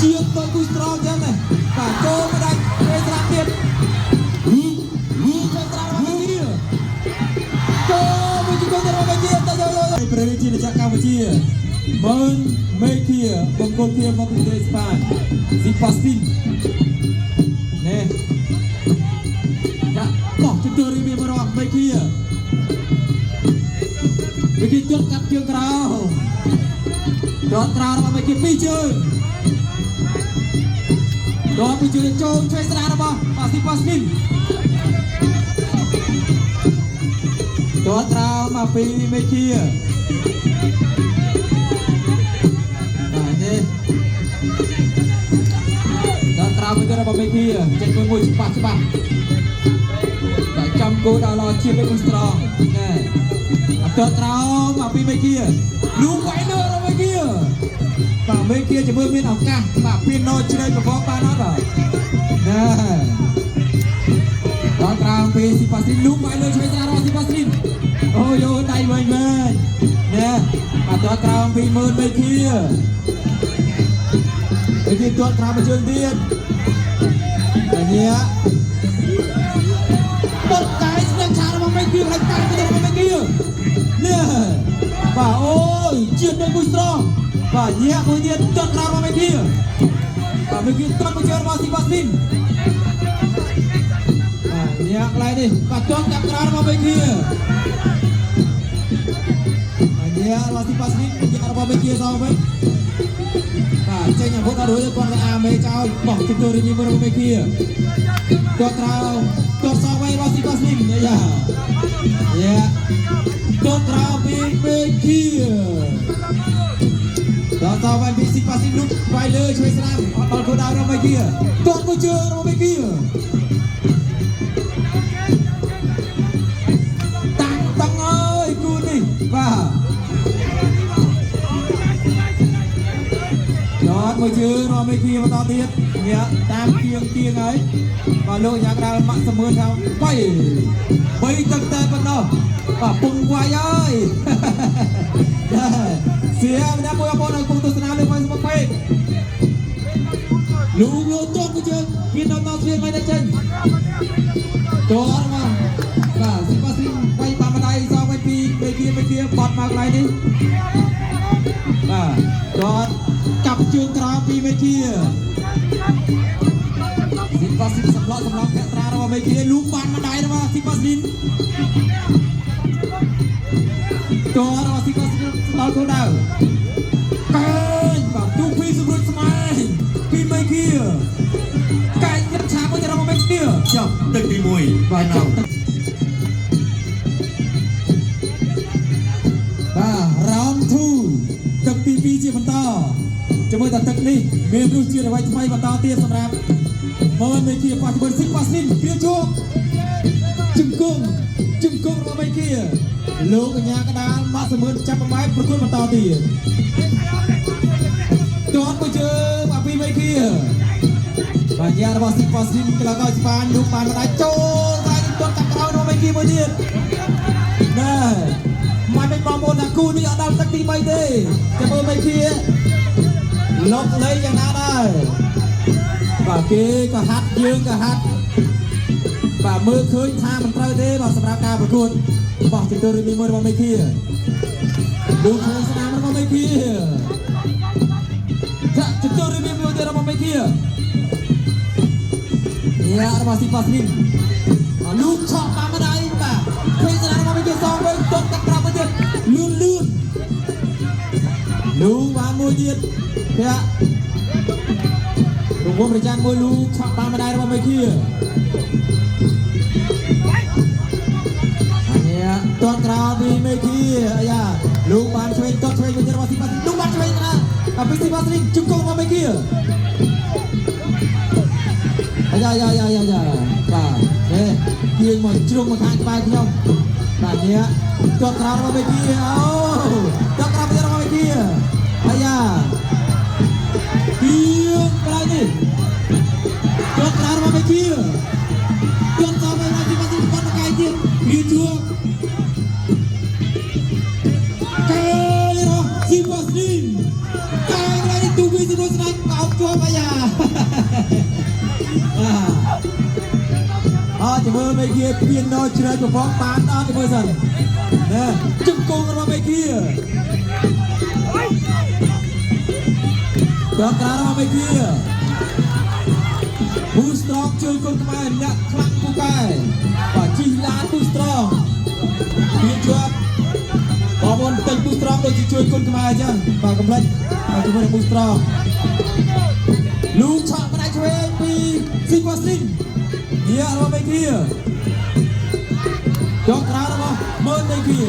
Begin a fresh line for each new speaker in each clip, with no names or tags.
chia tôi cùi strong thế này và cô mới đánh về ra tiền về ra bên kia cô mới chỉ có thể bên kia ta rồi bây giờ chắc Campuchia men mấy kia bông cô kia mau bị đẩy span si pastin nè đã bỏ chúng tôi đi mà rồi mấy kia chốt cắt chương cao chốt cao mà mấy kia pi chơi đó pi chơi trâu chơi ra đó mà si pastin chốt cao mà pi mấy kia bây giờ là bên kia chạy với môi cepat để trong cô đã lo chia với con strong nè tớ trao mà bên kia lú quậy nữa rồi bên kia và bên kia chỉ mới bên ảo ca mà pin nó chơi với bóng ba nó rồi nè tớ trao bên si pasin lú quậy nữa chơi ra rồi si pasin ôi ôi đây mình nè mà tớ trao bên kia tớ trao bên trường tiên nhé một cái đang chạm vào bên kia lại cài cái đầu bên kia nè và ôi chuyện đây vui strong và nhẹ với điện chọn ra vào bên kia và bên kia chọn bên kia vào si pasin nhẹ lại đi và chọn cặp ra vào bên kia nhẹ vào si pasin nhẹ vào bên kia sao vậy chơi nhà bút đã đối với con là mấy cháu bỏ chúng tôi đi như bên kia cho trao cho sao quay bao si pasin nhá yeah cho trao bên kia cho sao quay si pasin lúc quay lời chơi sang còn cô đào ra bên kia còn cô chưa ra bên kia tăng ơi cô đi và mới chứ nó mới kia mà to tiết nhé tam kiêng ấy và lôi nhạc ra mặn sầm mơn theo bay tầng tê phần đâu và bùng quay ơi xía đã mua con này cùng tôi sẽ làm được phải một quay lũ tốt của chưa kiên đâu tao xuyên ngay lên chân có mà và xin bác xin quay ba đây sao quay pi bên kia bọt mạc lại đi và đó cặp chương trao pi bên kia xin bác xin sầm lọ kẹt ra đâu bên kia lú bàn mà đáy đâu mà xin bác xin đó đâu xin bác xin nói câu nào cái bảo tu phi sụp rụt smile pi bên kia cái nhất chạm với đâu bên kia chậm từng đi mùi và nào và round 2ទឹកទី2ជាបន្តជាមួយតែទឹកនេះមានរសជាតិអ្វីថ្មីបន្តទៀតសម្រាប់មើលមេគាប៉ះជាមួយស៊ីប៉ាស៊ីនគ្រាជោគជង្គង់របស់មេគាលោកកញ្ញាកដាលមកសមឿនចាប់ប្រម៉ែប្រគល់បន្តទៀតទាត់មួយជើងមកពីមេគាបាទយ៉ារបស់ស៊ីប៉ាស៊ីនក្លាកោស្ប៉ាញលោកបានមកដៃចូលតែទាត់កាត់ក្រោយរបស់មេគាមួយទៀតណែមិនមែនបងប្អូនថាគូនេះអត់ដល់ទឹកទី3ទេចាំមើលមេគាលុកលេងយ៉ាងណាដែរបាទគេក៏ហាត់យើងក៏ហាត់បាទមើលឃើញថាមិនត្រូវទេបាទសម្រាប់ការប្រកួតរបស់ជំទាវរីមួយរបស់មេគាดูឃើញស្នាមរបស់មេគាចាជំទាវរីមួយទៀតរបស់មេគាយ៉ារបស់ស៊ីប៉ាស្លីនលូកឆក់តាមម្ដាយបាទឃើញស្នាមរបស់មេគាសងវិញទត់ទឹកប្រាប់ទៅទៀតលឿនលូបានមួយទៀតdạ đúng không? Thời gian môi lú chọn ba mươi đai đó mấy kia toàn trào vì mấy kia ya lú ban chơi toàn chơi với nhau thì bắt đúng bắt chơi ra tapi si Basri cukup sama mấy kia ya và đây kia một trường một hai bài không và nhé toàn trào sama mấy kia toàn trào với nhau mấy kia ya kiêng cái này chốt ra vào bên kia chốt ra vào bên kia con cái gì đi chưa cái đó si Basri cái này tu vi si Basri cao cho មើលមេគាពៀនដល់ជ្រៅប្រព័ន្ធបានដល់ទៅមើលសិនណែជឹកគងរបស់មេគាដល់ការរបស់មេគាប៊ូស្រងជួយគុនខ្មែរអ្នកខ្លាំងពូកែបាទជីឡានប៊ូស្រងវាជាប់បងប្អូនពេញប៊ូស្រងដូចជាជួយគុនខ្មែរអញ្ចឹងបាទកំឡុចបាទជាមួយនឹងប៊ូស្រងលូឆក់ផ្នែកឆ្វេងពីស៊ីប៉ាស៊ីននេះរបស់មេគាយកក្រៅរបស់មើលមេគា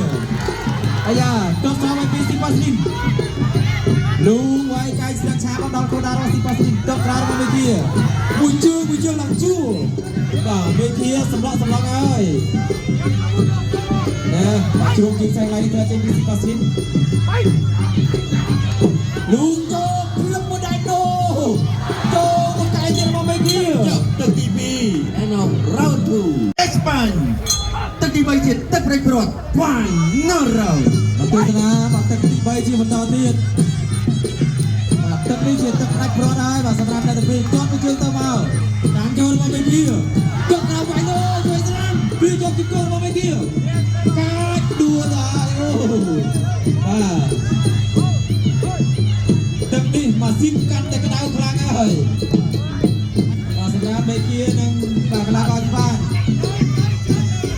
អាយ៉ាចុះស្មមកពីស៊ីប៉ាស៊ីនលូវាយកាយស្លាកឆាមកដល់កូដារបស់ស៊ីប៉ាស៊ីនយកក្រៅរបស់មេគាមួយជើងឡើងជួបាទមេគាសម្លក់ហើយណែបាទជ្រុំជើងផ្សេងឡើងទៅចេញពីស៊ីប៉ាស៊ីនលូចូលភ្លឹកមួយដៃដូចូលមកកាយទៀតរបស់មេគា
ទឹកទី2 and of round 2 Espagne ទឹកទី3ជាទឹកប្រេងព្រាត់ Final
មកទស្សនាបាទទឹកទី3ជាបន្តទៀតបាទទឹកនេះជាទឹកដាច់ព្រាត់ហើយបាទសម្រាប់អ្នកទាំងពីរគាត់ទៅជើងទៅមកតាមចូលរបស់មេគាយកក្រៅវាយលោជួយស្រាំវាយកជង្គង់របស់មេគាកាច់ដួលដល់អូបាទទឹកនេះម៉ាស៊ីនកាន់តែក្តៅខ្លាំងហើយបាទសម្រាប់មេគានិងបាទកីឡាករបាន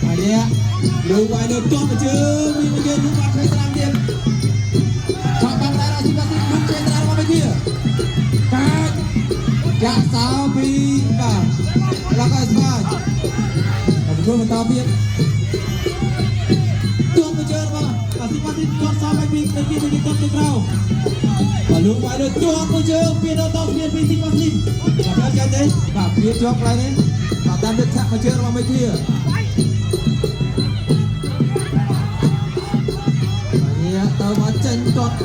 អាយ៉ាលូវាយលើទាត់ទៅជើងវាមេគាលូបាត់ឆ្វេងស្រាំទៀតឆក់បាំងដែរស៊ីប៉ាស៊ីនលូឆ្វេងស្រាំរបស់មេគាកាច់ចាក់សោពីបាទកីឡាករស្វាយបាទធ្វើបន្តទៀតទាត់ទៅជើងរបស់ស៊ីប៉ាស៊ីនទាត់សោពីមេគាទាត់ទៅក្រៅបាទលូវាយលើទាត់ទៅជើងពីដល់ដល់ពីស៊ីប៉ាស៊ីនបាទចាំទេបាទវាជាប់កន្លែងនេះបាទតាមទឹកឆាក់មកជើងរបស់មេគាទៅមកចេញទាត់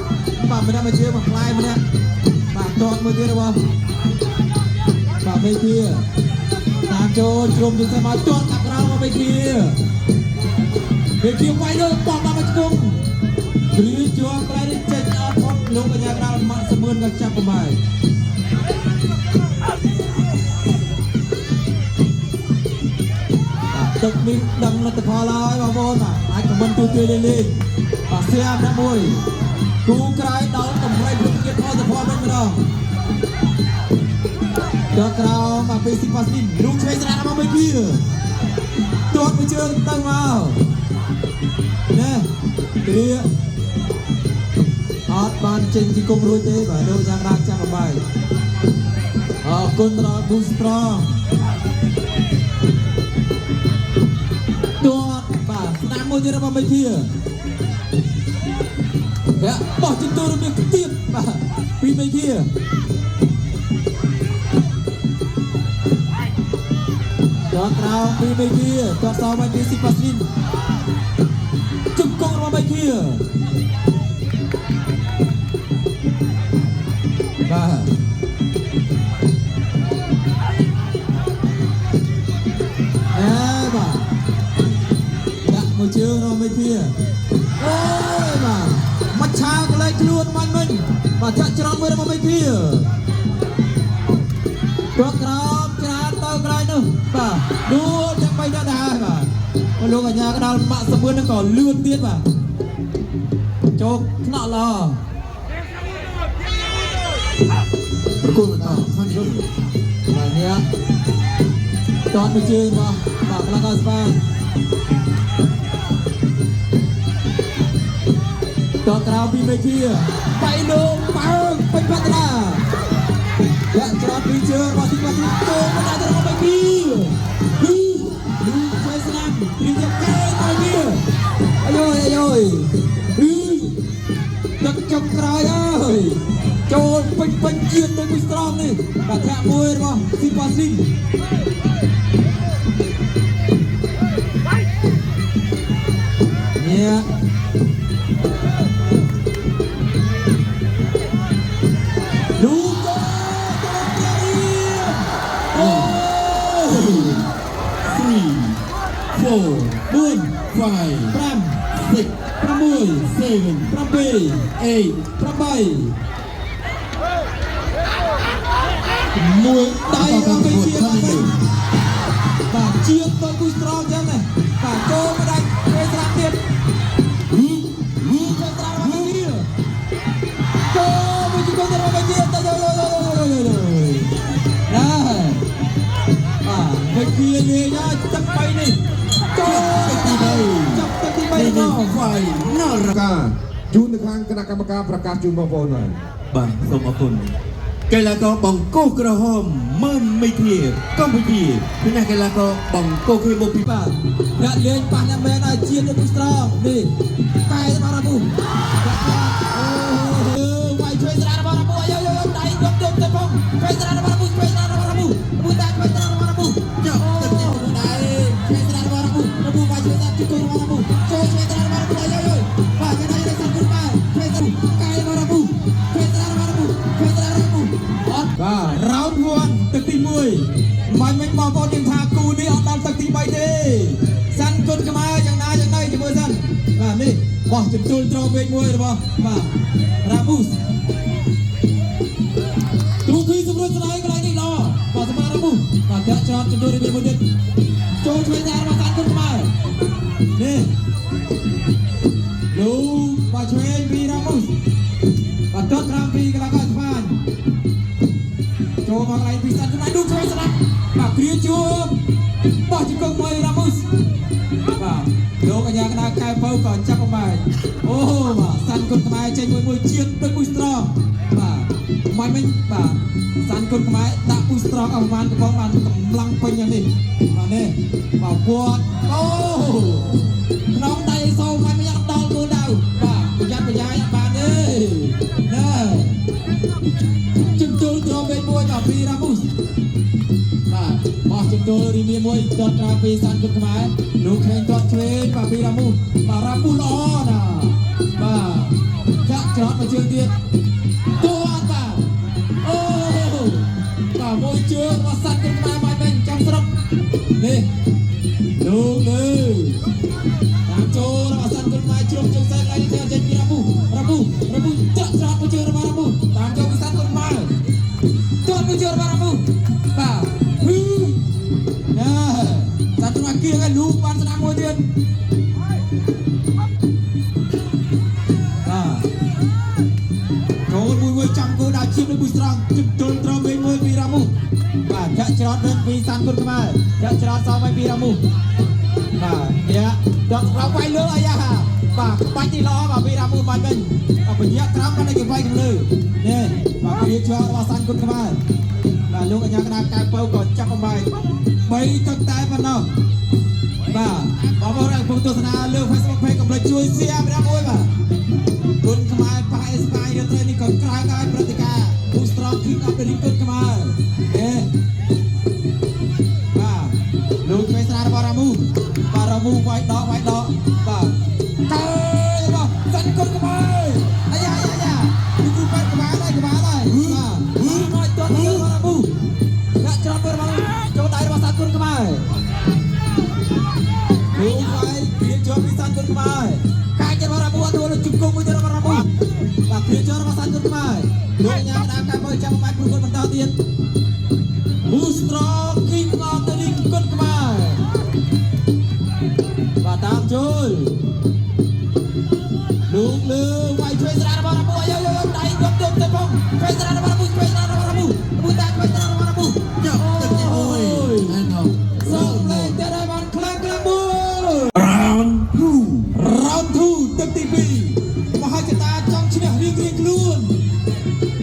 បាទម្នាក់មកជើងមកខ្លាយម្នាក់បាទទាត់មួយទៀតរបស់បាទមេគាតាមចូលជ្រុំជើងទៅមកទាត់កាប់ក្រៅមកមេគាវាយលើបោះដល់មកជង្គង់ព្រៀជាប់ខ្លាយនេះចេញអត់ផុតលោកកញ្ញាក្រៅម៉ាក់សមឿនក៏ចាប់កំបាយទឹកនេះដឹងលទ្ធផលហើយបងប្អូនបាទអាចខមមិនទូជួយលេងបាទស្រាប់តែមួយគូក្រោយដល់តម្រៃព្រឹកទៀតផលទៅផលវិញម្ដងដល់ក្រោមបាទពីស៊ីប៉ាស៊ីនលូឆ្វេងស្រាក់មកមេគាទាត់មួយជើងទៅមកណែគ្រាអត់បានចេញពីគុំរួចទេបាទលោកយ៉ាងណាចាប់បាយអរគុណដល់ប៊ូស្រងបាទស្នាមមួយទៀតរបស់មេគាបោះជង្គង់រំលឹកទៀតបាទពីមេគាដល់ក្រោមពីមេគាដល់សោមកពីស៊ីប៉ាស៊ីនជង្គង់របស់មេគាបាទជើងរបស់មេគាអូយបាទមកឆាកន្លែងខ្លួនមិនបាទចាក់ច្រំមួយរបស់មេគាទៅក្រោមច្រានទៅក្រោយនោះបាទដួលទាំង3នាក់ដែរបាទលោកកញ្ញាក៏ដល់ម៉ាក់សមឿននឹងក៏លឿនទៀតបាទចូលថ្នាក់ល្អប្រគល់បន្តខាងនេះបាទនេះតតមួយជើងរបស់បាទកីឡាករស្វាយដល់ក្រៅពីមេគាបៃលោកបើកពេញបាត់ឡាលាក់ច្រត់ពីជើងរបស់ទីគាត់ចូលមកដល់របស់មេគាលូឆ្វេងស្នាមព្រៀងយកកែទៅវាអាយទឹកចុកក្រោយហើយចូលពេញជាតិទៅមួយស្រងនេះបាទធាក់មួយរបស់ស៊ីប៉ាស៊ីននេះមួយដៃរបស់មេគាបាទ ជាងទៅគូស្រោចឹងបាទចូលមកដាច់ពេលស្រាប់ទៀតចូលត្រាំមកនេះចូលមកជួយទៅមកទៀតទៅណាវិគីលេងទឹក3នេះចូលចាប់ទឹកទី3មក
Final
ការជូនទៅខាងគណៈកម្មការប្រកាសជូនបងប្អូនហើយ
បាទសូមអរគុណកីឡាករបង្គោលក្រហមមើលមេធាកម្ពុជាពីណាកីឡាករបង្គោលគ្នាបុព្វ
បាទអ្នកលេងប៉ះអ្នកមែនឲ្យជាទៅគូស្រោនេះកែរបស់រ៉ាប៊ូអូវាយជួយស្រារបស់រ៉ាប៊ូអាយដៃយកទៅផងជួយស្រារបស់រ៉ាប៊ូជួយស្រារបស់រ៉ាប៊ូមួយតែជួយស្រារបស់រ៉ាប៊ូយកទៅដៃជួយស្រារបស់រ៉ាប៊ូរ៉ាប៊ូវាយជួយស្រាជួយរបស់រ៉ាប៊ូជួយស្រារបស់រ៉ាប៊ូអាយបាទគេដៃទៅសាប់ខ្លួនបាទជួយស្រាកែរបស់រ៉ាប៊ូជួយស្រារបស់រ៉ាប៊ូជួយស្រារបស់រ៉ាប៊ូអត់បាទ round 1 ទឹកទី1មិនបងប្អូនយើងថាគូនេះអត់ដល់ទឹកទី3ទេសាន់គុណខ្មែរយ៉ាងណាជាមួយសិនបាទនេះបោះជន្ទុលត្រវេកមួយរបស់បាទរ៉ាប៊ូសទូគីសម្រួលស្ដាយកន្លែងនេះល្អបាទសម្រាប់រ៉ាប៊ូសបាទចាក់ច្រត់ជន្ទុលរៀបមួយទៀតចូលជួយថារបស់សាន់គុណខ្មែរនេះលោកបាទឆ្វេងពីរ៉ាប៊ូសបាទទាត់ក្រោមពីកន្លងកោស្វាញចូលមកកន្លែងពីសាន់គុណខ្មែរនោះជួយស្ដាប់បាទគ្រាជួបោះជង្គង់មួយរ៉ាប៊ូសបាទលោកអាញាកណ្ដាលកែវបើក៏ចាប់អបាយអូបាទសាន់គុណខ្មែរចេញមួយជាតិដូចមួយស្រងបាទមិនបាទសាន់គុណខ្មែរដាក់មួយស្រងអស់ប្រហែលកំប៉ុងបានកម្លាំងពេញយ៉ាងនេះបាទនេះបាទវត្តអូក្នុងដៃសោមិនអត់ដល់គោលដៅបាទប្រយ័ត្នប្រយែងអត់បានទេណែជំទល់ត្រង់វិញមួយដល់ពីរ៉ាប៊ូសបាទបោះជំទល់រីមីមួយដុតក្រៅពីសាន់គុណខ្មែរលោកឃើញទាត់ឆ្វេងបាទពីរ៉ាប៊ូសបាទរ៉ាប៊ូសល្អណាបាទចាក់ច្រត់មកជើងទៀតទាត់បាទអូបាទមួយជើងរបស់សាន់គុណខ្មែរមកវិញចាំស្រុកនេះលោកលើតាមចូលរបស់សាន់គុណខ្មែរជ្រុំជើងសាច់ឡើងទៅចេញពីរ៉ាប៊ូសចាក់ច្រត់មកជើងរបស់រ៉ាប៊ូសតាមចូលពីសាន់គុណខ្មែរទាត់មកជើងរបស់រ៉ាប៊ូសបាទសាន់គុណខ្មែរគៀងឲ្យលូកបានស្ដាប់មួយទៀតចូលមួយចាំគោដៅឈៀបដូចមួយស្រង់ជិតទល់ត្រង់វិញមួយពីរ៉ាមូបាទចាក់ច្រត់វិញពីសាន់គុណខ្មែរចាក់ច្រត់សងវិញពីរ៉ាមូបាទនេះដកเราវាយលើអាយ៉ាបាទបាច់ទីល្អបាទពីរ៉ាមូបាច់វិញបញ្ញាក្រោមបានគេវាយខាងលើនេះបាទគ្រាជាប់របស់សាន់គុណខ្មែរបាទលោកអាញាកណ្ដាលកែវបើក៏ចាប់អបាយ3ទឹកតែប៉ុណ្ណោះបាទបងប្អូនដែលកំពុងទស្សនាលើ Facebook Page កុំភ្លេចជួយ share ម្ដងមួយបាទគុណខ្មែរប៉ះអេស្ប៉ាញរាត្រីនេះក៏ក្រៅកាយព្រឹត្តិការណ៍គូស្រង់ King of the Ring គុណខ្មែរបាទលោកឆ្វេងស្រារបស់រ៉ាមូបាទរ៉ាមូវាយដកបាទកែរបស់សាន់គុណខ្មែរអាយ៉ានេះគូប៉ែក្បាលហើយបាទមកទាត់ទៅរ៉ាមូដាក់ច្រត់ទៅរបស់ចូលដៃរបស់សាន់គុណខ្មែរលោកវាយព្រាជាប់ពីសាន់គុណខ្មែរកាយរបស់រ៉ាមូអត់ចូលជង្គង់មួយទៀតរបស់រ៉ាមូបាទព្រាជាប់របស់សាន់គុណខ្មែរលោកអាញាកណ្ដាលកែវបើចាំបាច់ព្រោះគាត់បន្តទៀតហ៊ូស្ត្រង King of the Ring គុណខ្មែរបាទតាមចូលលោកលើវាយជួយស្រារបស់រ៉ាមូអាយដៃយកទៅផងជួយស្រារបស់រ៉ាមូជួយស្រារបស់រ៉ាមូមួយតែជួយស្រារបស់រ៉ាមូយកទឹកទី1ហើយនោះសូមលេងទៅដល់បានខ្លាំងមួយ
Round
2 ទឹកទី2មហាចតាចង់ឈ្នះរៀងខ្លួន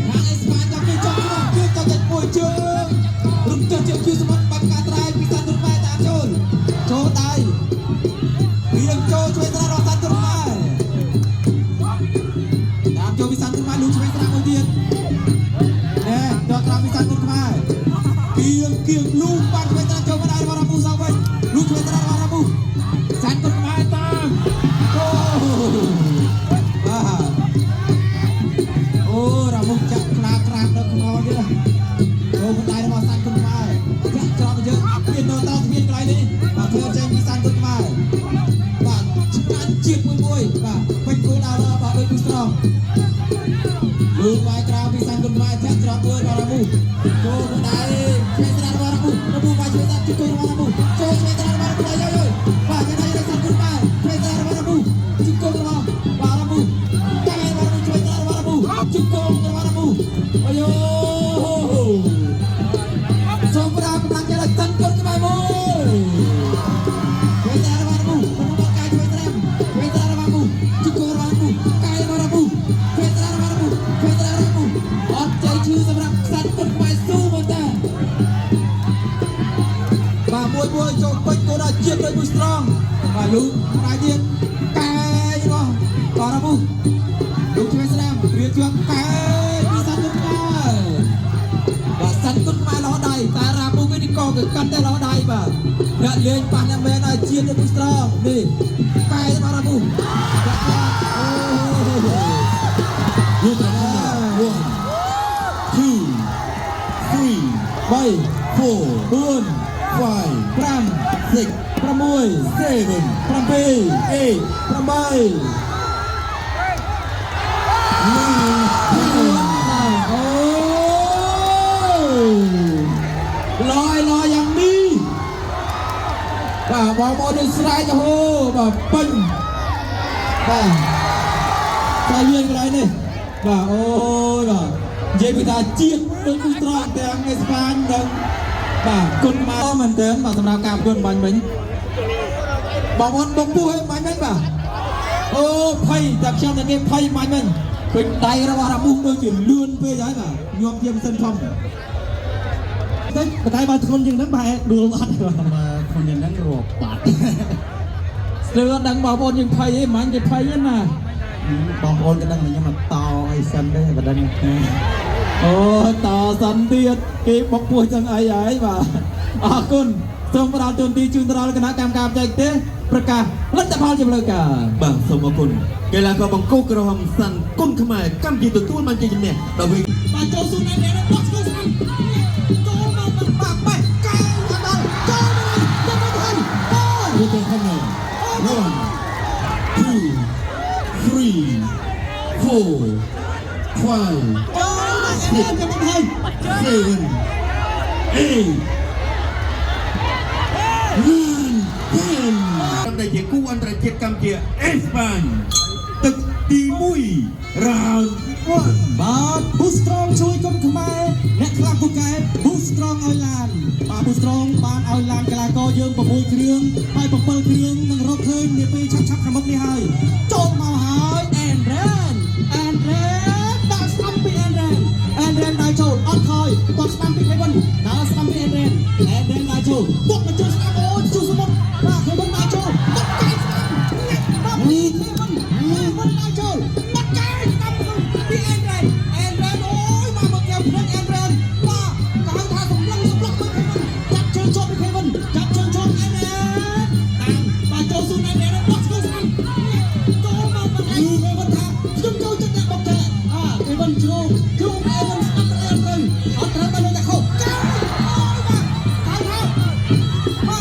ខាងអេស្ប៉ាញចង់គេចង់ឈ្នះគឺក៏តែមួយជើងរំទះជាជួយសម្បត្តិបាត់ការត្រែងពីសាន់គុណខ្មែរតាមចូលដៃរៀងចូលជួយស្រារបស់សាន់គុណខ្មែរតាមចូលពីសាន់គុណខ្មែរលោកជួយស្រាមួយទៀតដល់ក្រៅពីសាន់គុណខ្មែរគៀងលូបានជួយស្រាចូលមកដៃរបស់រ៉ាមូសងវិញលោកជួយស្រារបស់រ៉ាមូសាន់គុណខ្មែរតាមអូរ៉ាមូចាក់ខ្លាក្រាបដល់ខ្មោចទៀតអូមិនដៃរបស់សាន់គុណខ្មែរចាក់ច្រត់ទៅយើងមានតោស្មានកន្លែងនេះបាទធ្វើចេញពីសាន់គុណខ្មែរបាទឆ្ងាញ់ជាតិមួយបាទពេញគោលដៅបាទដូចគូស្រង់លោកវាយក្រៅពីសាន់គុណខ្មែរចាក់ច្រត់មួយដល់រ៉ាមូចូលមកដៃជួយស្រារបស់រ៉ាមូ Rabu maju tak cukup Rabu Jauh meter Rabu ayo ayo Pak jangan ada sangkut Pak meter Rabu cukup Rabu tangan Rabu meter Rabu cukup Rabu ayo Sobra penangnya lagi sangkut ke Rabu meter Rabu menumpak kaki meter Rabu cukup Rabu kaki Rabu meter Rabu Ocai chư seberang sangkut ke Rabu betul và môi cho quanh cô đã chiếc lên mùi strong và lũ đại diện cái đó và ra bu đúng cho anh em việc chuyện cái đi săn cút mai và săn cút mai nó đầy ta ra bu cái đi co cái căn tay nó đầy và nhận lên bàn em bên này chiếc lên mùi strong đi cái mà ra bu
Như thế nào? 1, 2, 3,
7
4,
4
5,
5
6,
6
7,
7
8,
8 lòiอย่างนี้บ่าบอลบอลดึงสไลด์จะโหบ่าปิ้งบ่าใจเย็นกันเลยนี่บ่าโอ้ยบ่าเย็นไปตาเจี๊ยบดึงกุตรองแต่ในสปานดึงบ่าคุณมาเหมือนเดิมบ่าสำหรับการโดนบอลเหมือนบอลบอลบงปูให้มันเป็นบ่าโอ้ไพ่จากช่องตะเกียบไพ่มันเป็นเป็นไตระหว่างมุ้งโดยจุดเลื่อนไปย้ายบ่ายอมเยี่ยมเส้นทองđấy mà tay bà con dừng đánh bài đưa bắt
màคนอย่างนั้นรวบปัด
đưa đánh bảo bồn dừng phay ấy mà anh dừng phay ấy nè
បងប្អូនក៏ដឹងខ្ញុំមកតឲ្យសិនដែរក៏ដឹង
ô tò sẵn tiết cái bọc bùi chẳng ai ấy mà à con xong vào tuần ti chương tao cái cam cam chạy thếประกาศรัฐบาลจะเลยกัน
បាទសូមអរគុណកីឡាករបង្គោលក្រហមសាន់គុណខ្មែរកម្ពុជាទទួលបានជ័យជំនះដល់វិញ
bà châu xuống này nè box box anh châu mà bạc bạc cao thằng nào châu mà cho nó thành ôi
នេះទៅខាងនេះ 1 2 3 4 5
ôi mà em cho nó thành
7 8 9 10 តាមដែលជាគូអន្តរជាតិកម្ពុជាអេស្ប៉ាញទឹកទី1 round 1
បាទប៊ូស្ត្រងជួយគុំខ្មែរអ្នកខ្លះពូកែប៊ូស្ត្រងឲ្យឡានបាទប៊ូស្ត្រងបានឲ្យឡានកីឡាករយើង6គ្រឿងហើយ7គ្រឿងនឹងរកឃើញនាពេលឆាប់ខាងមុខនេះហើយចូលមកហើយអែនរ៉ែនដាក់ស្ដាំពីអែនរ៉ែនដល់ចូលអត់ថយគាត់ស្ដាំពីគេវិញដល់ស្ដាំពីអែនរ៉ែនដល់ចូលបុកមកជួយស្ដាំអូជួយសមុទ្របាទគេវិញដល់ចូលបុកកែស្ដាំបាទនេះគេវិញដល់ចូលបុកកែស្ដាំពីអែនរ៉ែនអូយមកមកគេព្រឹកអែនរ៉ែនបាទក៏ហៅថាសម្លឹងមកគេវិញចាប់ជើងជាប់ពីគេវិញចាប់ជើងជាប់អែនរ៉ែនតាមបាទចូលស៊ូអែនរ៉ែនបុកស្ដាំចូលមកមកគេវិញថាខ្ញុំចូលចិត្តអ្នកបុកកែគេវិញជ្រុំអែនរ៉ែនស្ដាំអែនរ៉ែនអត់ត្រូវបានតែខុសចាអូយបាទហៅថាបាទ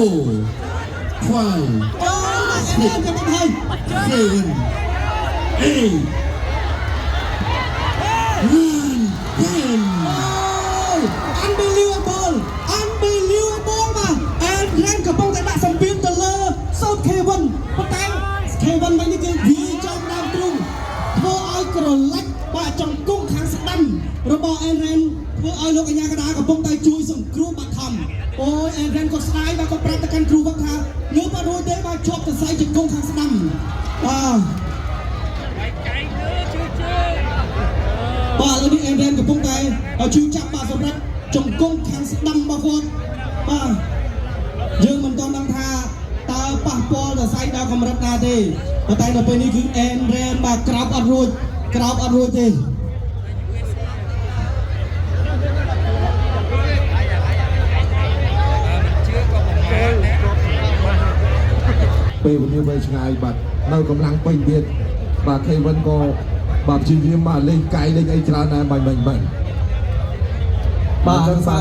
5
អូអេរ៉េនចាំមកហើយ
7 8
Unbelievable Unbelievable បាទអេរ៉េនកំពុងតែដាក់សម្ពាធទៅលើសូត K1 ប៉ុន្តែ K1 វិញនេះគឺវាចំដើមទ្រូងធ្វើឲ្យក្រឡាច់បាទចង្គង់ខាងស្ដាំរបស់អេរ៉េនធ្វើឲ្យលោកកញ្ញាកដាកំពុងតែជួយសង្គ្រោះបាត់ខំអូយអេរ៉េនក៏ស្ដាយបាទក៏ប្រាប់ទៅកាន់គ្រូវឹកថាងើបបាត់រួចទេបាទជាប់សរសៃជង្គង់ខាងស្ដាំបាទបាទឥឡូវនេះអេរ៉េនកំពុងតែជួយចាប់បាទសម្រាប់ជង្គង់ខាងស្ដាំរបស់គាត់បាទយើងមិនទាន់ដឹងថាតើប៉ះពាល់ដល់សៃដល់កម្រិតណាទេប៉ុន្តែដល់ពេលនេះគឺអេរ៉េនបាទក្រោបអត់រួចទេ
ពេលវេលាវែងឆ្ងាយបាទនៅកម្លាំងពេញទៀតបាទ K1 ក៏បាទព្យាយាមបាទលេងកាយលេងអីច្រើនដែរបាញ់
បាទបាទ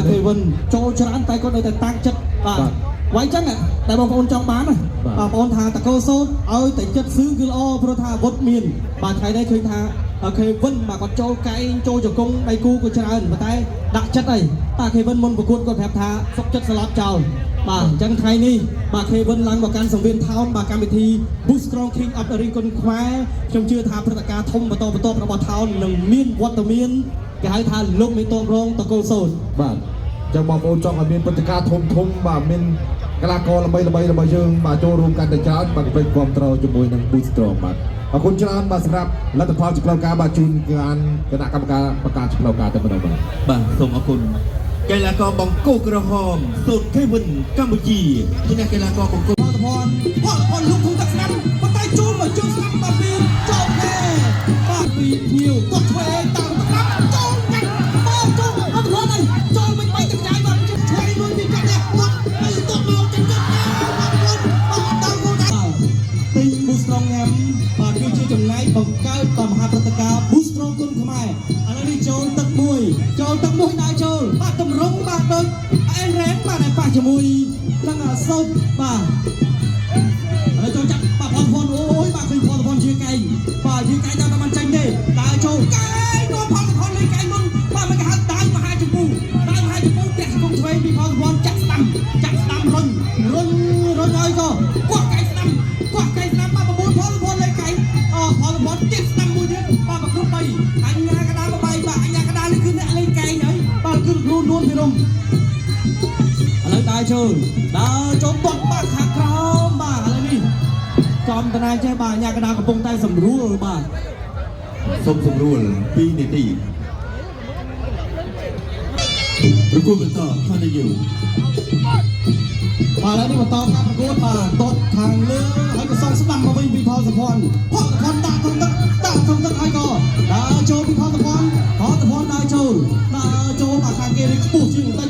K1 ចូលច្រើនតែគាត់នៅតែតាំងចិត្តបាទវាយចឹងតែបងប្អូនចង់បានណាបងប្អូនថាតកោសូនឲ្យតែចិត្តស៊ឺគឺល្អព្រោះថាអាវុធមានបាទថ្ងៃនេះឃើញថា K1 បាទគាត់ចូលកែងចូលជង្គង់ដៃគូក៏ច្រើនប៉ុន្តែដាក់ចិត្តហើយបាទ K1 មុនប្រកួតគាត់ប្រាប់ថាសុខចិត្តស្លាប់ចោលបាទអញ្ចឹងថ្ងៃនេះបាទ K1 ឡើងមកកាន់សង្វៀនថោនបាទកម្មវិធី Boost Strong King of the Ring គុនខ្មែរខ្ញុំជឿថាព្រឹត្តិការណ៍ធំបន្តរបស់ថោននឹងមានវត្តមានគេហៅថាលោកមេតបរងតកូលសូន
បាទចឹងបងប្អូនចង់ឲ្យមានព្រឹត្តិការណ៍ធំបាទមានកីឡាករល្បីៗរបស់យើងបាទចូលរួមកាន់តែច្រើនបាទដើម្បីគ្រប់គ្រងជាមួយនឹង Boost Strong បាទអរគុណច្រើនបាទសម្រាប់លទ្ធផលជាផ្លូវការបាទជូនគណៈកម្មការប្រកាសជាផ្លូវការតែម្ដង
បាទសូមអរគុណកីឡាករបង្គោលក្រហមសូត្រ K1 កម្ពុជាជាអ្នកកីឡាករបង្គោល
ផលលោកក្នុងទឹកស្នាមប៉ុន្តែជួនមកជើងស្នាមបាទពីចោលទេបាទពីភៀវគាត់ធ្វើតាមតាមចូលកាច់បាទចូលអត់រត់ហើយចូលមិនបីទឹកចាយបាទធ្វើមួយពីកាត់នេះគាត់ហើយទៅមកចង្កឹះបាទដល់មកដែរទិញ Boost Strong ញ៉ាំបាទគឺជាចំណែកបង្កើតមហាព្រឹត្តិការណ៍ Boost Strong គុនខ្មែរឥឡូវនេះចូលទឹកមួយដែរចូលបាទតម្រង់បាទដូចអេរ៉េនបាទតែប៉ះជាមួយនឹងសូតបាទឥឡូវចូលចាប់បាទផលអូយបាទឃើញផលជាកែងបាទជាកែងដល់មិនចាញ់ទេដើរចូលកែងនោះផលលេងកែងមុនបាទមិនគេហៅដៃមហាជម្ពូតាក់ជង្គង់ឆ្វេងពីផលចាក់ស្ដាំរុញហើយក៏គាត់កែងស្ដាំបាទ9ផលលេងកែងផលទៀតស្ដាំមួយទៀតបាទប្រគ្រប់3អញ្ញាកដាលបាយបាទអញ្ញាកដាលនេះគឺអ្នកលេងកែងហើយបាទគឺគ្រូនួនពីរំឥឡូវដើរចូលទាត់បាទខាងក្រោមបាទឥឡូវនេះចំតណាចេះបាទអញ្ញាកដាលកំពុងតែសម្រួលបាទ
សូមសម្រួល2នាទីប្រគួតបន្តខាងនេះយើង
បាទឥឡូវនេះបន្តការប្រកួតបាទទាត់ខាងលើហើយក៏សងស្ដាំមកវិញពីផលសុភ័ណ្ឌដាក់ក្នុងទឹកហើយក៏ដើរចូលពីផលសុភ័ណ្ឌដើរចូលបាទខាងគេនេះខ្ពស់ជាងបន្តិច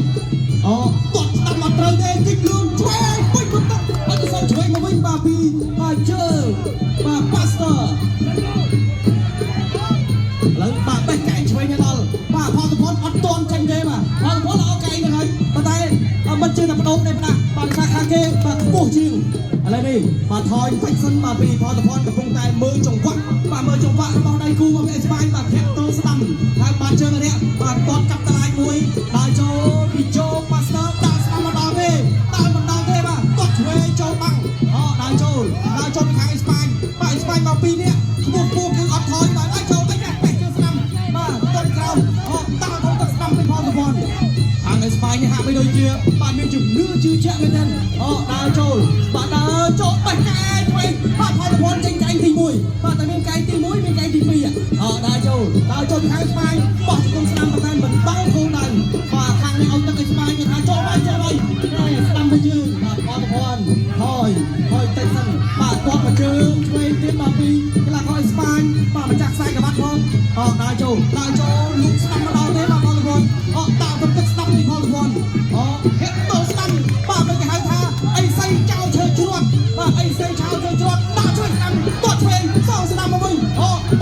ទាត់ស្ដាំមកត្រូវទេគិតលឿនឆ្វេងពុជបន្តិចហើយក៏សងឆ្វេងមកវិញបាទពីបាទជើងបាទ Pastor ឥឡូវបាទបេះកែងឆ្វេងដល់បាទផលសុភ័ណ្ឌអត់ទាន់ចាញ់ទេបាទផលសុភ័ណ្ឌល្អកែងហ្នឹងហើយប៉ុន្តែមិនជឿតែបដូរទេបាទថាខាងគេបាទខ្ពស់ជាងឥឡូវនេះបាទថយតិចសិនបាទពីផលសុភ័ណ្ឌកំពុងតែមើលចង្វាក់របស់ដៃគូមកពីស្បាញបាទធាក់ទល់ស្ដាំហើយបាទជើងនេះបាទគាត់កាប់តឡាយមួយដើរចូលពីជោប៉ាស្ទ័រដាក់ស្ដាំមកដល់ទេបាទគាត់ឆ្វេងចូលបាំងដើរចូលពីខាងស្បាញបាទស្បាញមកពីនេះខ្ពស់គឺអត់ថយបាទដើរចូលពេះជើងស្ដាំបាទគាត់ក្រោមដាក់ក្នុងទឹកស្ដាំពីផលសុភ័ណ្ឌខាងស្បាញនេះហាក់បីដូចជាបាទមានជំនឿជឿជាក់មែនទេដើរចូលបេះកែងឆ្វេងបាទផលសុភ័ណ្ឌចេញកែងទី1បាទតែមានកែងទី1មានកែងទី2ដើរចូលពីខាងស្បាញបោះជង្គង់ស្ដាំបន្តែមិនដល់គោលដៅបាទខាងនេះឲ្យទឹកឲ្យស្បាញគេថាចូលហើយស្ដាំទៅជើងបាទផលសុភ័ណ្ឌហើយតិចសិនបាទគាត់មកជើងឆ្វេងទៀតបាទពីកីឡាករស្បាញបាទម្ចាស់ខ្សែក្បាត់ផងដើរចូលលូកស្ដាំមកដល់ទេបាទផលសុភ័ណ្ឌដាក់ទៅទឹកស្ដាំពីផលសុភ័ណ្ឌហេតុទៅស្ដាំបាទគេហៅថាអីសៃចោលឈើជ្រត់បាទអីសៃចោលឈើជ្រត់ដាក់ជួយស្ដាំទាត់ឆ្វេងសងស្ដាំមកវិញ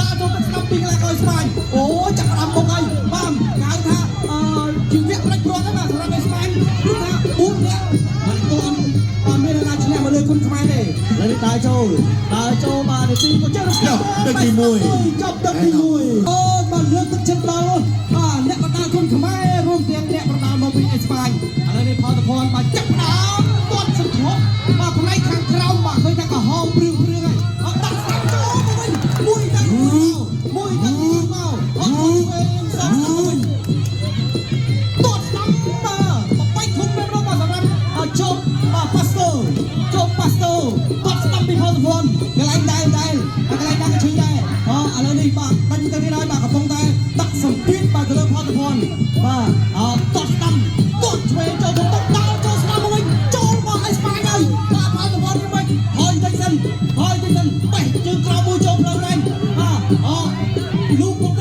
ដាក់ចូលទឹកស្ដាំពីកីឡាករស្បាញចាក់ដល់មុខហើយបាទគេហៅថាជីវៈផ្លេចព្រាត់ណាស់សម្រាប់ស្បាញព្រោះថា4នាក់មិនទាន់ លើគុណខ្មែរទេលើដើរចូលបាទទីក៏ចេះចប់ទឹកទី1អូបាទលើកទឹកចិត្តដល់បាទអ្នកបណ្ដាគុណខ្មែររួមទាំងអ្នកបណ្ដាមកពីអេស្ប៉ាញឥឡូវនេះផលតភ័ណ្ឌបាទចាប់ដើមទាត់សន្ទុះបាទផ្នែកខាងក្រោមបាទឃើញថាកំហំព្រឿងហើយអត់ដាក់ស្រាប់ចូលមកវិញមួយទៅមកអត់វិញសងវិញទាត់ស្ដាំបាទបែកឃុំវិញរបស់សម្រាប់ជប់បាទប៉ាស្តូទាត់ស្ដាំពីផលតភ័ណ្ឌកន្លែងដែរកន្លែងដែរក៏ឈឺដែរឥឡូវនេះបាទបាញ់ទៅនេះហើយបាទកំពុងតែដាក់សម្ពាធបាទទៅលើផលតភ័ណ្ឌបាទទាត់ស្ដាំទាត់ឆ្វេងចូលទៅដល់ចូលស្ដាំមកវិញចូលមកឲ្យស្ប៉ាញហើយបាទផលតភ័ណ្ឌវិញហើយតិចសិនបេះជើងក្រោមមួយចូលផ្លូវរែងបាទលូកពុក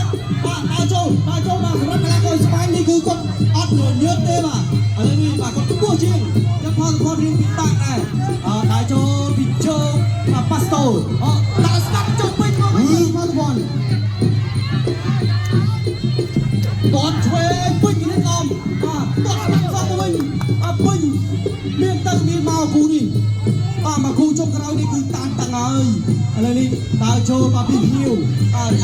បាទដើរចូលបាទសម្រាប់កីឡាករស្ប៉ាញនេះគឺគាត់អត់ញើសទេបាទឥឡូវនេះបាទគាត់ខ្ពស់ជាងចឹងផលតភ័ណ្ឌរៀងពិបាកដែរដើរចូលពីជើងប៉ាស្តូដើរស្ដាប់ចូលវិញមកវិញផលតភ័ណ្ឌទាត់ឆ្វេងពេញនេះអមទាត់ស្ដាប់សងវិញពេញមានទៅមានមកគូនេះបាទមកគូចុងក្រោយនេះគឺតានហើយឥឡូវនេះដើរចូលបាទពីភៀវ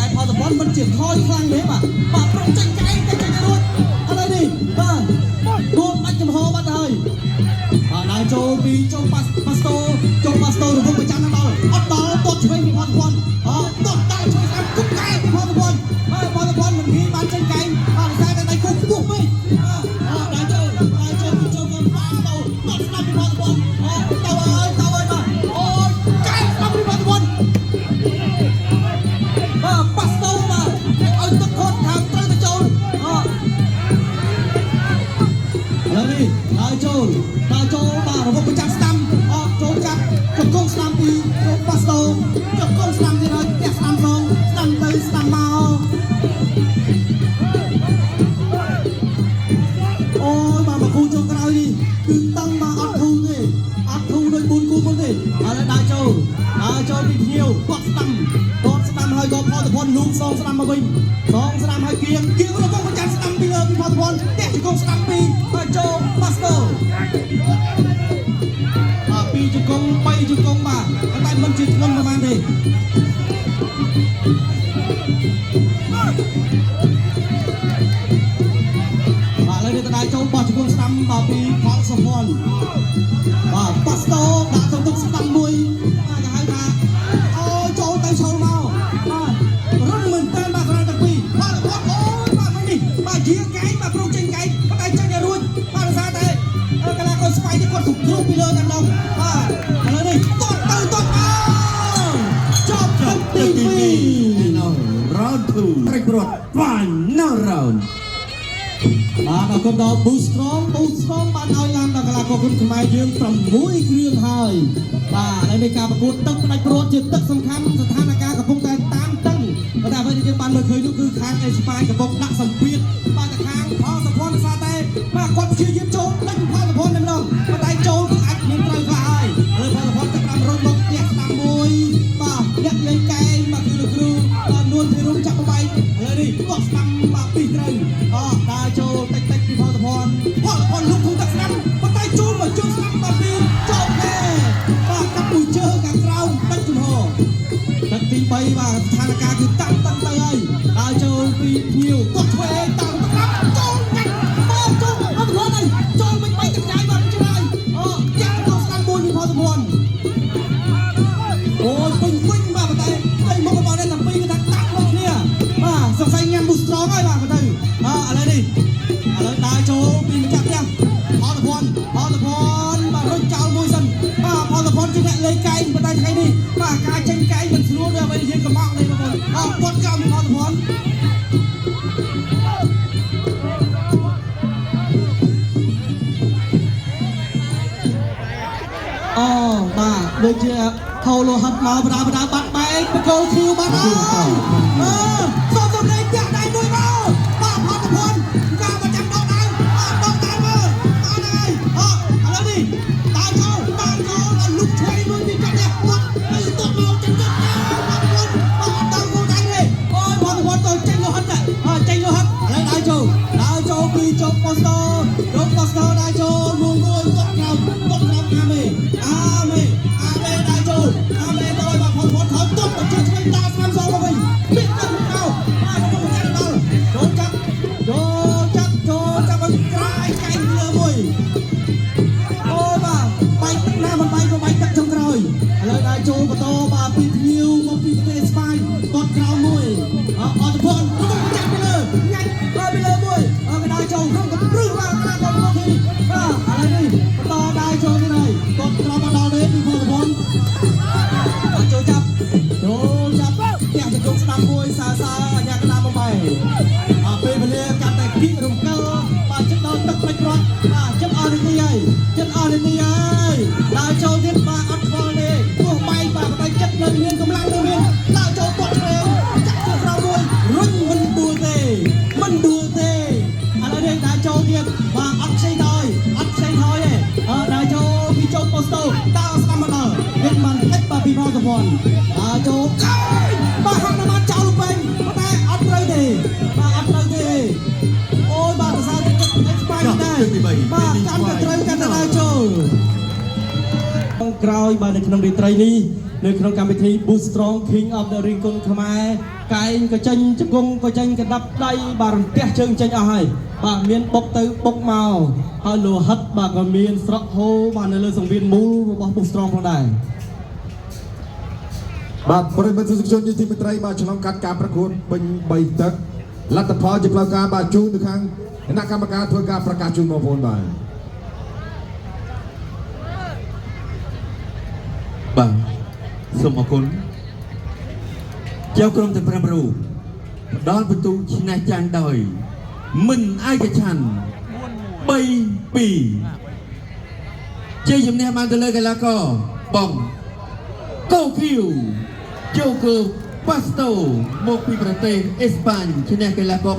ឯផលតភ័ណ្ឌមិនជាខ້ອຍខ្លាំងទេបាទប្រឹងចេញរួចឥឡូវនេះបាទគោលបាច់ចំហបាត់ហើយដើរចូលពីចុងប៉ាស្តូរវងប្រចាំដល់អត់ដល់ទាត់ឆ្វេងពីផលតភ័ណ្ឌទាត់ឆ្វេងស្អាតគប់កែផលតភ័ណ្ឌផលតភ័ណ្ឌមិនងាយបានចេញកែបាទតែដៃគូខ្ពស់ពេកដើរចូលពីចុងប៉ាស្តូទាត់ស្ដាប់ពីផលតភ័ណ្ឌទៅហើយបាទអូយកែស្ដាប់ពីផលតភ័ណ្ឌប៉ាស្តូបាទឲ្យទឹកខត់ខាងត្រូវទៅចូលឥឡូវនេះដើរចូលបាទរบบប្រចាំស្ដាំចូលចាប់ចង្គង់ស្ដាំពីប៉ាស្តូចង្គង់ស្ដាំទៀតហើយផ្ទះស្ដាំសងស្ដាំទៅស្ដាំមកអូយបាទមកគូចុងក្រោយនេះគឺតឹងមកអត់ធូរដូច4គូមុនទេឥឡូវដើរចូលពីភៀវគាត់ស្ដាំហើយក៏ផលតភ័ណ្ឌលូកសងស្ដាំមកវិញស្ដាំហើយគៀងរบบប្រចាំស្ដាំពីលើពីផលតភ័ណ្ឌផ្ទះចង្គង់ស្ដាំពីចូលប៉ាស្តូ2ជង្គង់3ជង្គង់បាទតែមិនជាធ្ងន់ប្រហែលទេបាទឥឡូវនេះតើចូលបោះជង្គង់ស្ដាំបាទពីផលសុភ័ណ្ឌបាទប៉ាស្តូដាក់ទៅទឹកស្ដាំមួយគេហៅថាអូចូលទៅចូលមកបាទរឹងមែនតើបាទក្រៅទាំងពីរបាទអូយបាទនេះបាទជាកែងបាទប្រងចេញកែងតែចេញឲ្យរួចបាទដោយសារតែកីឡាករស្ប៉ៃនេះគាត់គ្រប់គ្រងពីលើតែម្ដងបាទឥឡូវនេះទាត់ទៅចប់ទឹកទី2
now round 2ត្រីព្រាត់ final round
បាទអរគុណដល់ Boost Strong បានឲ្យឡានដល់កីឡាករគុណខ្មែរយើង6គ្រឿងហើយបាទឥឡូវនេះការប្រកួតទឹកផ្ដាច់ព្រាត់ជាទឹកសំខាន់ស្ថានភាពកំពុងតែតានតឹងប៉ុន្តែអ្វីដែលយើងបានមើលឃើញនោះគឺខាងអេស្ប៉ាញកំពុងដាក់សម្ពាធបាទទៅខាងផលសភ័ណ្ឌសារតែបាទគាត់ព្យាយាមចូលដាច់ផលសភ័ណ្ឌតែម្ដងប៉ុន្តែចូលគឺអាចមានត្រូវខ្លះហើយលើផលសភ័ណ្ឌចាប់តាមរត់មកផ្ទះស្ដាំមួយបាទអ្នកលេងកែងបាទគឺលោកគ្រូនួនពីរុំចាប់បែកឥឡូវនេះគាត់ស្ដាំបាទពីត្រូវដើរចូលតិចពីផលសភ័ណ្ឌលុកក្នុងទឹកស្ដាំប៉ុន្តែចូលមកជើងស្ដាំបាទពីចូលទេបាទកាប់មួយជើងខាងក្រោមដាច់ចំហទឹកទី3បាទស្ថានភាពគឺតាំងទៅហើយដើរចូលពីភៀវគាត់ធ្វើអីតាមទឹកស្ដាំចូលកាច់បាទចូលអត់ខ្លួនហើយចូលមិនបីទឹកចាយបាទឆ្លើយយ៉ាក់ចូលស្ដាំមួយពីផលសភ័ណ្ឌអូយពេញបាទតែមករបស់នេះតែពីរគឺថាតាក់មកគ្នាបាទសង្ស័យញ៉ាំ Boost Strong ហើយបាទទៅឥឡូវដើរចូលពីម្ចាស់ផ្ទះផលសភ័ណ្ឌបាទរុញចោលមួយសិនបាទផលសភ័ណ្ឌជាអ្នកលេងកែងប៉ុន្តែថ្ងៃនេះបាទការចេញកែងមិនស្រួលទេអ្វីដែលយើងកំងនេះបងប្អូនគាត់កោពីផលសភ័ណ្ឌបាទដូចជាថោលោហិតមកបដាបាត់បែកបកលឃីវបាត់ហើយសូមសម្លេងផ្ទះដៃមួយមកបាទផលសភ័ណ្ឌការមកចាំដល់ដៃដល់ដៃមើលអត់ហើយឥឡូវនេះដើរចូលដល់លុកឆ្វេងមួយពីកាត់គាត់ទៅមកចេញទៅអត់ដល់គោលដៃទេអូយផលសភ័ណ្ឌទៅចេញលោហិតឥឡូវដើរចូលពីជុំប៉ូស្តូដើរចូលមួយគាត់ក្រោមអាមេ ទៀតបាទអត់ខ្វល់ទេពោះបាយបាទបដិចិត្តនៅមានកម្លាំងនៅមានឡើងចូលទាត់ព្រេងចាក់ចូលក្រោមមួយរុញមិនដួលទេឥឡូវនេះដើរចូលទៀតបាទអត់ខ្ចីថយទេដើរចូលពីចូលប៉ូស្តូដើរស្ដាំមកដល់វិញបានផ្លេចបាទពីផលសវណ្ណដើរចូលបាទហាក់នៅបានចោលពេញតែអត់ត្រូវទេបាទអត់ត្រូវទេអូយបាទប្រសើរទឹកអេស្ប៉ាញដែរបាទកាន់តែត្រូវកាន់តែដើរចូលក្រោយបាទនៅក្នុងរាត្រីនេះនៅក្នុងកម្មវិធី Boost Strong King of the Ring គុនខ្មែរកែងក៏ចេញជង្គង់ក៏ចេញកណ្ដាប់ដៃបាទរន្ទះជើងចេញអស់ហើយបាទមានបុកទៅបុកមកហើយលោហិតបាទក៏មានស្រក់ហូរបាទនៅលើសង្វៀនមូលរបស់ Boost Strong ផងដែរ
បាទប្រិយមិត្តទស្សនិកជនជាទីមេត្រីបាទឆ្លងកាត់ការប្រកួតពេញ3ទឹកលទ្ធផលជាផ្លូវការបាទជូនទៅខាងគណៈកម្មការធ្វើការប្រកាសជូនបងប្អូនបាទ
បាទសូមអរគុណចៅក្រុមទាំង5រូបផ្ដល់បន្ទូឈ្នះចាញ់ដោយមិនឯកច្ឆន្ទ 3-2 ជ័យជំនះបានទៅលើកីឡាករបងកូឃីវជូកូប៉ាស្តូមកពីប្រទេសអេស្ប៉ាញឈ្នះកីឡាករ